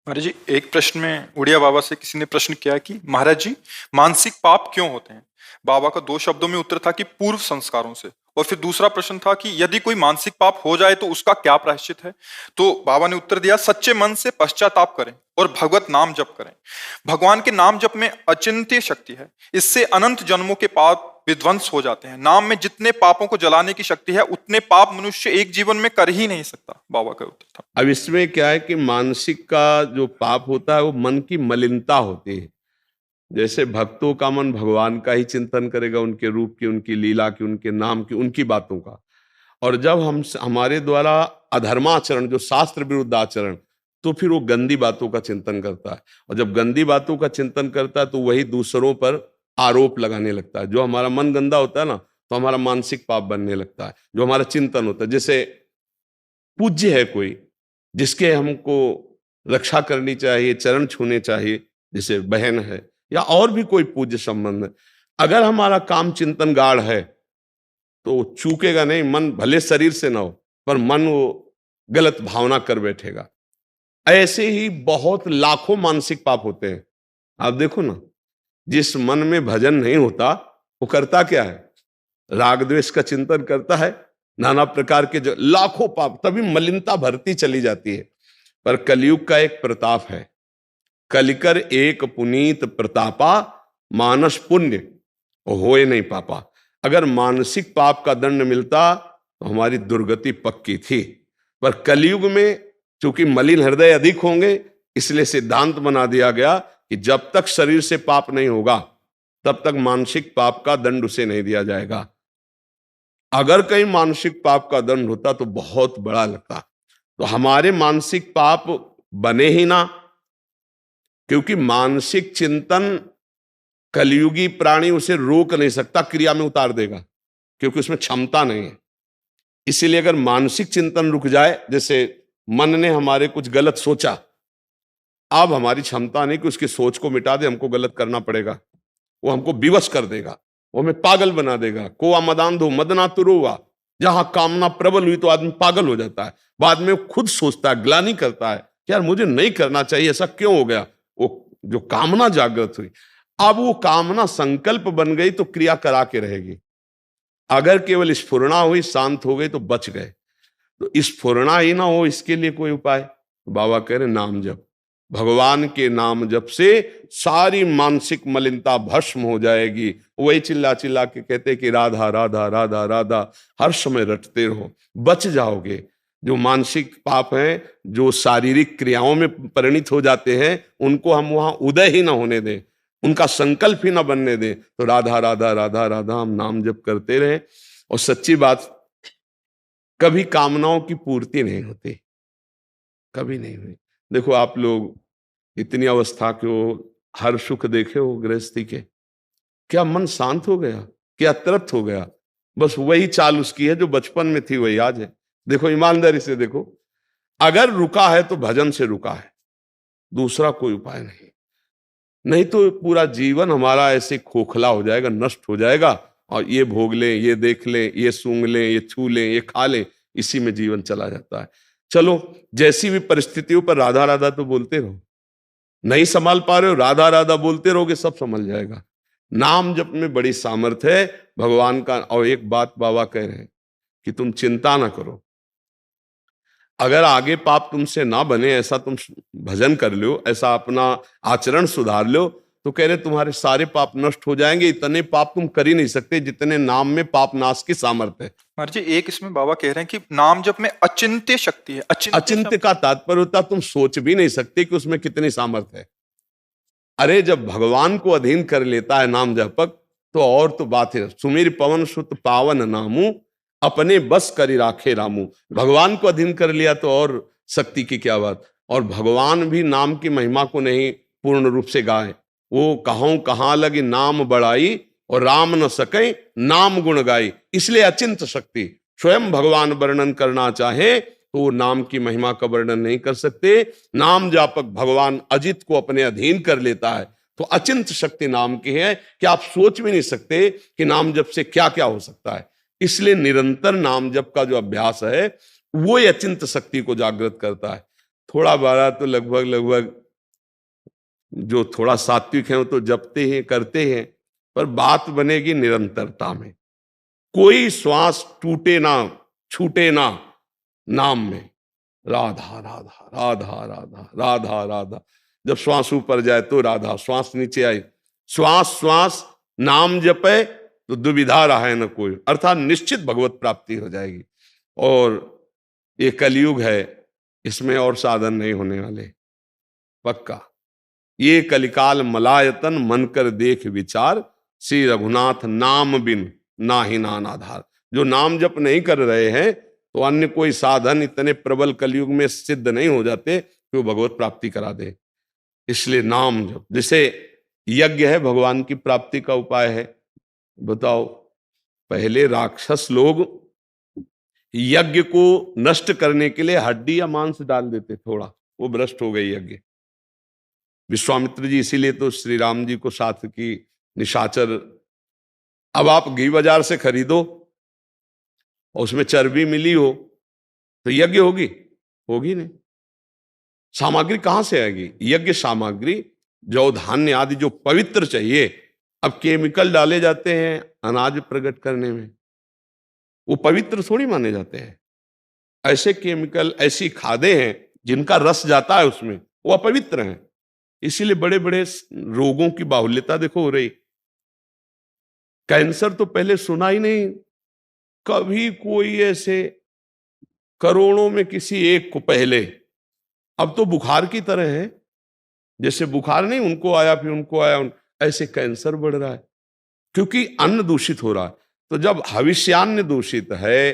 महाराज जी, एक प्रश्न में उड़िया बाबा से किसी ने प्रश्न किया कि महाराज जी, मानसिक पाप क्यों होते हैं। बाबा का दो शब्दों में उत्तर था कि पूर्व संस्कारों से। और फिर दूसरा प्रश्न था कि यदि कोई मानसिक पाप हो जाए तो उसका क्या प्रायश्चित है। तो बाबा ने उत्तर दिया, सच्चे मन से पश्चाताप करें और भगवत नाम जप करें। भगवान के नाम जप में अचिंत्य शक्ति है। इससे अनंत जन्मों के पाप विध्वंस हो जाते हैं। नाम में जितने पापों को जलाने की शक्ति है उतने पाप मनुष्य एक जीवन में कर ही नहीं सकता। बाबा का उत्तर था। अब इसमें क्या है कि मानसिक का जो पाप होता है वो मन की मलिनता होती है। जैसे भक्तों का मन भगवान का ही चिंतन करेगा, उनके रूप की, उनकी लीला की, उनके नाम की, उनकी बातों का। और जब हम हमारे द्वारा अधर्माचरण, जो शास्त्र विरुद्ध आचरण, तो फिर वो गंदी बातों का चिंतन करता है। और जब गंदी बातों का चिंतन करता है तो वही दूसरों पर आरोप लगाने लगता है। जो हमारा मन गंदा होता है ना, तो हमारा मानसिक पाप बनने लगता है। जो हमारा चिंतन होता है, जैसे पूज्य है कोई जिसके हमको रक्षा करनी चाहिए, चरण छूने चाहिए, जैसे बहन है या और भी कोई पूज्य संबंध है, अगर हमारा काम चिंतन गाढ़ है तो चूकेगा नहीं। मन भले शरीर से ना हो, पर मन वो गलत भावना कर बैठेगा। ऐसे ही बहुत लाखों मानसिक पाप होते हैं। आप देखो ना, जिस मन में भजन नहीं होता वो करता क्या है? राग द्वेष का चिंतन करता है, नाना प्रकार के जो लाखों पाप, तभी मलिनता भरती चली जाती है। पर कलयुग का एक प्रताप है, कलिकर एक पुनीत प्रतापा, मानस पुण्य होए नहीं पापा। अगर मानसिक पाप का दंड मिलता तो हमारी दुर्गति पक्की थी। पर कलयुग में चूंकि मलिन हृदय अधिक होंगे, इसलिए सिद्धांत बना दिया गया कि जब तक शरीर से पाप नहीं होगा तब तक मानसिक पाप का दंड उसे नहीं दिया जाएगा। अगर कहीं मानसिक पाप का दंड होता तो बहुत बड़ा लगता। तो हमारे मानसिक पाप बने ही ना, क्योंकि मानसिक चिंतन कलयुगी प्राणी उसे रोक नहीं सकता, क्रिया में उतार देगा, क्योंकि उसमें क्षमता नहीं है। इसीलिए अगर मानसिक चिंतन रुक जाए, जैसे मन ने हमारे कुछ गलत सोचा, अब हमारी क्षमता नहीं कि उसकी सोच को मिटा दे, हमको गलत करना पड़ेगा। वो हमको विवश कर देगा, वो हमें पागल बना देगा। कोआ मदांधो मदना तुरुआ, जहां कामना प्रबल हुई तो आदमी पागल हो जाता है। बाद में वो खुद सोचता है, ग्लानि करता है कि यार मुझे नहीं करना चाहिए, ऐसा क्यों हो गया। वो जो कामना जागृत हुई, अब वो कामना संकल्प बन गई तो क्रिया करा के रहेगी। अगर केवल स्फुरणा हुई, शांत हो गई तो बच गए। तो स्फुरणा ही ना हो, इसके लिए कोई उपाय? बाबा कह रहे नाम जप। भगवान के नाम जप से सारी मानसिक मलिनता भस्म हो जाएगी। वही चिल्ला चिल्ला के कहते कि राधा राधा राधा राधा हर समय रटते रहो, बच जाओगे। जो मानसिक पाप हैं, जो शारीरिक क्रियाओं में परिणित हो जाते हैं, उनको हम वहां उदय ही ना होने दें, उनका संकल्प ही ना बनने दें। तो राधा राधा राधा राधा हम नाम जप करते रहे। और सच्ची बात, कभी कामनाओं की पूर्ति नहीं होती, कभी नहीं हुई। देखो आप लोग इतनी अवस्था के हो, हर सुख देखे हो गृहस्थी के, क्या मन शांत हो गया, क्या तृप्त हो गया? बस वही चाल उसकी है जो बचपन में थी, वही आज है। देखो ईमानदारी से देखो, अगर रुका है तो भजन से रुका है, दूसरा कोई उपाय नहीं। नहीं तो पूरा जीवन हमारा ऐसे खोखला हो जाएगा, नष्ट हो जाएगा। और ये भोग लें, ये देख लें, ये सूंघ लें, ये छू लें, ये खा लें, इसी में जीवन चला जाता है। चलो, जैसी भी परिस्थितियों पर राधा राधा तो बोलते रहो। नहीं संभाल पा रहे हो, राधा राधा बोलते रहोगे, सब संभल जाएगा। नाम जप में बड़ी सामर्थ्य है भगवान का। और एक बात बाबा कह रहे हैं कि तुम चिंता ना करो, अगर आगे पाप तुमसे ना बने, ऐसा तुम भजन कर लो, ऐसा अपना आचरण सुधार लो, तो कह रहे तुम्हारे सारे पाप नष्ट हो जाएंगे। इतने पाप तुम कर ही नहीं सकते जितने नाम में पाप नाश की सामर्थ्य है। महाराज जी, एक इसमें बाबा कह रहे हैं कि नाम जप में अचिंत्य शक्ति है। अचिंत्य का तात्पर्य होता तुम सोच भी नहीं सकते कि उसमें कितनी सामर्थ्य है। अरे जब भगवान को अधीन कर लेता है नाम जपक, तो और तो बात है। सुमीर पवन सुत पावन नामू, अपने बस करी राखे रामू। भगवान को अधीन कर लिया तो और शक्ति की क्या बात। और भगवान भी नाम की महिमा को नहीं पूर्ण रूप से गाए। वो कहूं कहां लगी नाम बढ़ाई, और राम न सके नाम गुण गाई। इसलिए अचिंत शक्ति, स्वयं भगवान वर्णन करना चाहे तो वो नाम की महिमा का वर्णन नहीं कर सकते। नाम जापक भगवान अजित को अपने अधीन कर लेता है। तो अचिंत शक्ति नाम की है कि आप सोच भी नहीं सकते कि नाम जप से क्या क्या हो सकता है। इसलिए निरंतर नाम जप का जो अभ्यास है वो अचिंत शक्ति को जागृत करता है। थोड़ा बारा तो लगभग लगभग जो थोड़ा सात्विक है वो तो जपते हैं, करते हैं, पर बात बनेगी निरंतरता में। कोई श्वास टूटे ना, छूटे ना नाम में। राधा राधा राधा राधा राधा राधा। जब श्वास ऊपर जाए तो राधा, श्वास नीचे आई, श्वास श्वास नाम जपे तो दुविधा रहा है न कोई, अर्थात निश्चित भगवत प्राप्ति हो जाएगी। और ये कलयुग है, इसमें और साधन नहीं होने वाले, पक्का। ये कलिकाल मलायतन मन कर देख विचार, श्री रघुनाथ नाम बिन नाही नान आधार। जो नाम जप नहीं कर रहे हैं तो अन्य कोई साधन इतने प्रबल कलयुग में सिद्ध नहीं हो जाते कि वो भगवत प्राप्ति करा दे। इसलिए नाम जप, जैसे यज्ञ है भगवान की प्राप्ति का उपाय है। बताओ, पहले राक्षस लोग यज्ञ को नष्ट करने के लिए हड्डी या मांस डाल देते थोड़ा, वो भ्रष्ट हो गई यज्ञ। विश्वामित्र जी इसीलिए तो श्री राम जी को साथ की निशाचर, अब आप घी बाजार से खरीदो और उसमें चर्बी मिली हो तो यज्ञ होगी? होगी नहीं। सामग्री कहां से आएगी? यज्ञ सामग्री जौ धान्य आदि जो पवित्र चाहिए, अब केमिकल डाले जाते हैं अनाज प्रकट करने में, वो पवित्र थोड़ी माने जाते हैं। ऐसे केमिकल, ऐसी खादें हैं जिनका रस जाता है उसमें, वो अपवित्र हैं। इसीलिए बड़े बड़े रोगों की बाहुल्यता देखो हो रही। कैंसर तो पहले सुना ही नहीं, कभी कोई ऐसे करोड़ों में किसी एक को पहले, अब तो बुखार की तरह है। जैसे बुखार नहीं, उनको आया फिर उनको आया, ऐसे कैंसर बढ़ रहा है क्योंकि अन्न दूषित हो रहा है। तो जब हविष्यान्न दूषित है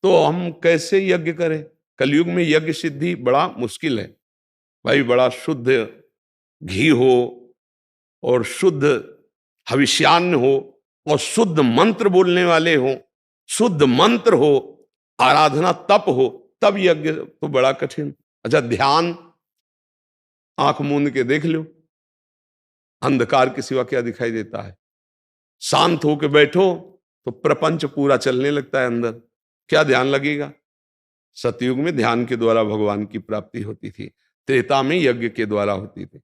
तो हम कैसे यज्ञ करें? कलयुग में यज्ञ सिद्धि बड़ा मुश्किल है भाई। बड़ा शुद्ध घी हो और शुद्ध हविष्यान्न हो और शुद्ध मंत्र बोलने वाले हो, शुद्ध मंत्र हो, आराधना तप हो, तब यज्ञ तो बड़ा कठिन। अच्छा, ध्यान, आंख मूंद के देख लो, अंधकार के सिवा क्या दिखाई देता है? शांत होके बैठो तो प्रपंच पूरा चलने लगता है अंदर, क्या ध्यान लगेगा? सतयुग में ध्यान के द्वारा भगवान की प्राप्ति होती थी, त्रेता में यज्ञ के द्वारा होती थी,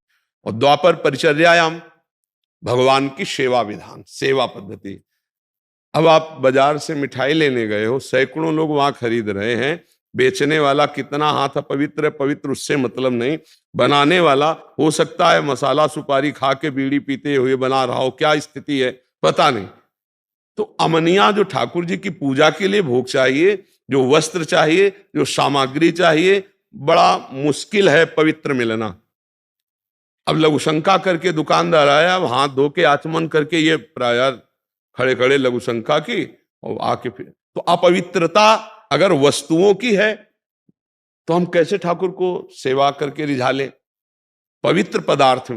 और द्वापर परिचर्यायाम भगवान की सेवा विधान, सेवा पद्धति। अब आप बाजार से मिठाई लेने गए हो, सैकड़ों लोग वहां खरीद रहे हैं, बेचने वाला कितना हाथ अपवित्र है पवित्र उससे मतलब नहीं, बनाने वाला हो सकता है मसाला सुपारी खा के बीड़ी पीते हुए बना रहा हो, क्या स्थिति है पता नहीं। तो अमनिया जो ठाकुर जी की पूजा के लिए भोग चाहिए, जो वस्त्र चाहिए, जो सामग्री चाहिए, बड़ा मुश्किल है पवित्र मिलना। अब लघु शंका करके दुकानदार आया, अब हाथ धो के आचमन करके ये प्राय खड़े खड़े लघु शंका की और आके फिर, तो अपवित्रता अगर वस्तुओं की है तो हम कैसे ठाकुर को सेवा करके रिझा लें? पवित्र पदार्थ,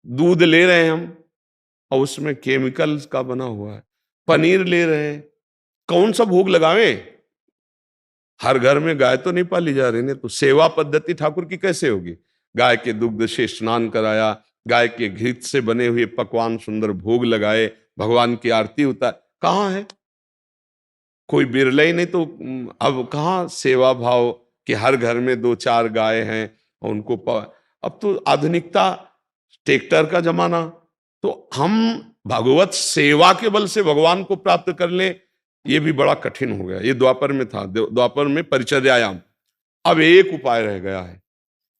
दूध ले रहे हैं हम और उसमें केमिकल्स का बना हुआ है, पनीर ले रहे हैं, कौन सा भोग लगावे? हर घर में गाय तो नहीं पाली जा रही, ने तो सेवा पद्धति ठाकुर की कैसे होगी? गाय के दुग्ध से स्नान कराया, गाय के घी से बने हुए पकवान सुंदर भोग लगाए, भगवान की आरती उतार, कहाँ है? कोई बिरला ही नहीं। तो अब कहाँ सेवा भाव कि हर घर में 2-4 गाय हैं और उनको अब तो आधुनिकता, ट्रैक्टर का जमाना, तो हम भगवत सेवा के बल से भगवान को प्राप्त कर ले, ये भी बड़ा कठिन हो गया। ये द्वापर में था, द्वापर में परिचर्यायाम। अब एक उपाय रह गया है,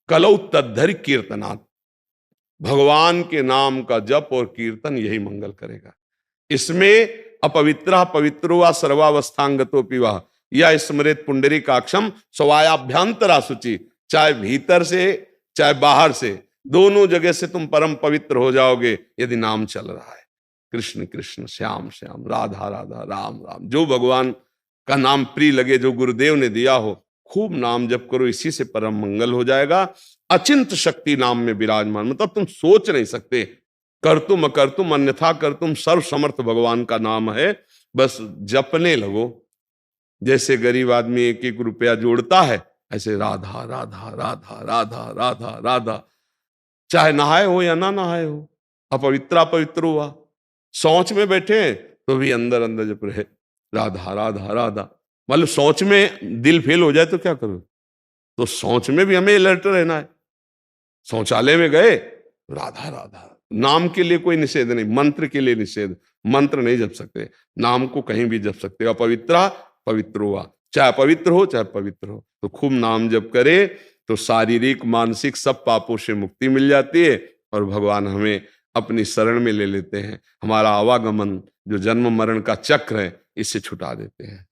कलौ तद्धरि कीर्तनात्, भगवान के नाम का जप और कीर्तन यही मंगल करेगा। इसमें अपवित्र पवित्रो वा सर्वावस्थांगतो पिवा या स्मृत पुंडरीकाक्षम स्वायाभ्यंतरा शुचि, चाहे भीतर से चाहे बाहर से, दोनों जगह से तुम परम पवित्र हो जाओगे यदि नाम चल रहा है। कृष्ण कृष्ण श्याम श्याम, राधा राधा, राम राम, जो भगवान का नाम प्रिय लगे, जो गुरुदेव ने दिया हो, खूब नाम जप करो, इसी से परम मंगल हो जाएगा। अचिंत शक्ति नाम में विराजमान, मतलब तुम सोच नहीं सकते, करतुम अकर्तुम अन्यथा करतुम, सर्व समर्थ भगवान का नाम है, बस जपने लगो। जैसे गरीब आदमी 1-1 रुपया जोड़ता है, ऐसे राधा राधा राधा राधा राधा राधा, चाहे नहाए हो या ना नहाए हो, अपवित्र पवित्र हुआ, शौच में बैठे तो भी अंदर अंदर जप रहे राधा राधा राधा। मतलब शौच में दिल फेल हो जाए तो क्या करो? तो शौच में भी हमें अलर्ट रहना है। शौचालय में गए, राधा राधा, नाम के लिए कोई निषेध नहीं, मंत्र के लिए निषेध, मंत्र नहीं जप सकते, नाम को कहीं भी जप सकते हो। अपवित्रा पवित्र हुआ, चाहे पवित्र हो चाहे पवित्र हो, तो खूब नाम जप करे तो शारीरिक मानसिक सब पापों से मुक्ति मिल जाती है और भगवान हमें अपनी शरण में ले लेते हैं। हमारा आवागमन जो जन्म मरण का चक्र है इससे छुटा देते हैं।